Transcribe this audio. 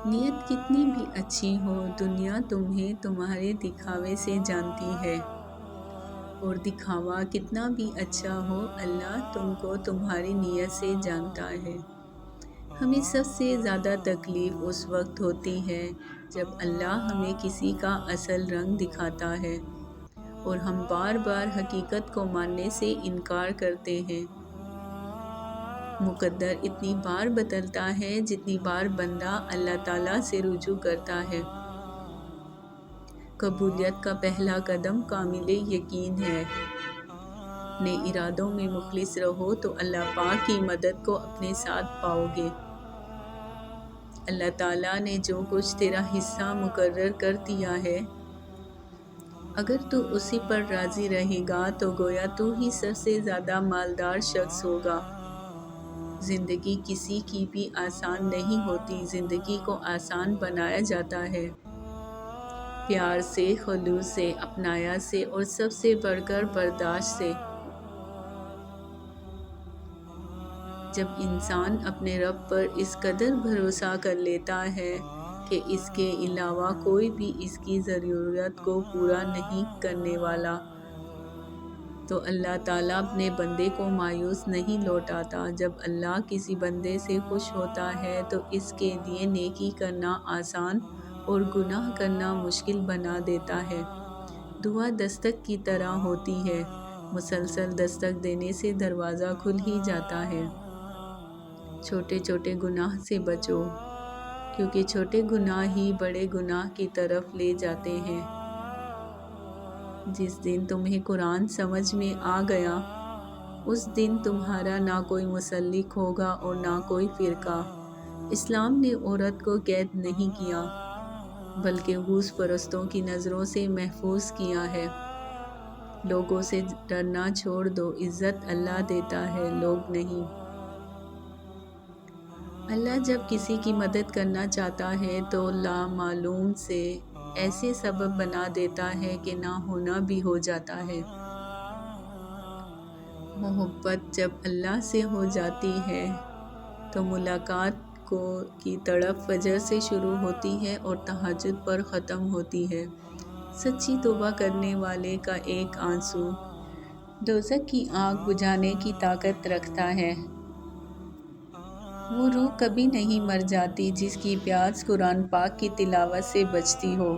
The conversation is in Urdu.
نیت کتنی بھی اچھی ہو، دنیا تمہیں تمہارے دکھاوے سے جانتی ہے، اور دکھاوا کتنا بھی اچھا ہو، اللہ تم کو تمہاری نیت سے جانتا ہے۔ ہمیں سب سے زیادہ تکلیف اس وقت ہوتی ہے جب اللہ ہمیں کسی کا اصل رنگ دکھاتا ہے اور ہم بار بار حقیقت کو ماننے سے انکار کرتے ہیں۔ مقدر اتنی بار بدلتا ہے جتنی بار بندہ اللہ تعالیٰ سے رجوع کرتا ہے۔ قبولیت کا پہلا قدم کامل یقین ہے۔ اپنے ارادوں میں مخلص رہو تو اللہ پاک کی مدد کو اپنے ساتھ پاؤ گے۔ اللہ تعالیٰ نے جو کچھ تیرا حصہ مقرر کر دیا ہے، اگر تو اسی پر راضی رہے گا تو گویا تو ہی سب سے زیادہ مالدار شخص ہوگا۔ زندگی کسی کی بھی آسان نہیں ہوتی، زندگی کو آسان بنایا جاتا ہے پیار سے، خلوص سے، اپنایا سے اور سب سے بڑھ کر برداشت سے۔ جب انسان اپنے رب پر اس قدر بھروسہ کر لیتا ہے کہ اس کے علاوہ کوئی بھی اس کی ضرورت کو پورا نہیں کرنے والا، تو اللہ تعالیٰ اپنے بندے کو مایوس نہیں لوٹاتا۔ جب اللہ کسی بندے سے خوش ہوتا ہے تو اس کے لیے نیکی کرنا آسان اور گناہ کرنا مشکل بنا دیتا ہے۔ دعا دستک کی طرح ہوتی ہے، مسلسل دستک دینے سے دروازہ کھل ہی جاتا ہے۔ چھوٹے چھوٹے گناہ سے بچو، کیونکہ چھوٹے گناہ ہی بڑے گناہ کی طرف لے جاتے ہیں۔ جس دن تمہیں قرآن سمجھ میں آ گیا، اس دن تمہارا نہ کوئی مسلک ہوگا اور نہ کوئی فرقہ۔ اسلام نے عورت کو قید نہیں کیا، بلکہ حوث پرستوں کی نظروں سے محفوظ کیا ہے۔ لوگوں سے ڈرنا چھوڑ دو، عزت اللہ دیتا ہے، لوگ نہیں۔ اللہ جب کسی کی مدد کرنا چاہتا ہے تو لامعلوم سے ایسے سبب بنا دیتا ہے کہ نہ ہونا بھی ہو جاتا ہے۔ محبت جب اللہ سے ہو جاتی ہے تو ملاقات کی تڑپ فجر سے شروع ہوتی ہے اور تہجد پر ختم ہوتی ہے۔ سچی توبہ کرنے والے کا ایک آنسو دوزخ کی آگ بجھانے کی طاقت رکھتا ہے۔ وہ روح کبھی نہیں مر جاتی جس کی پیاس قرآن پاک کی تلاوت سے بجھتی ہو۔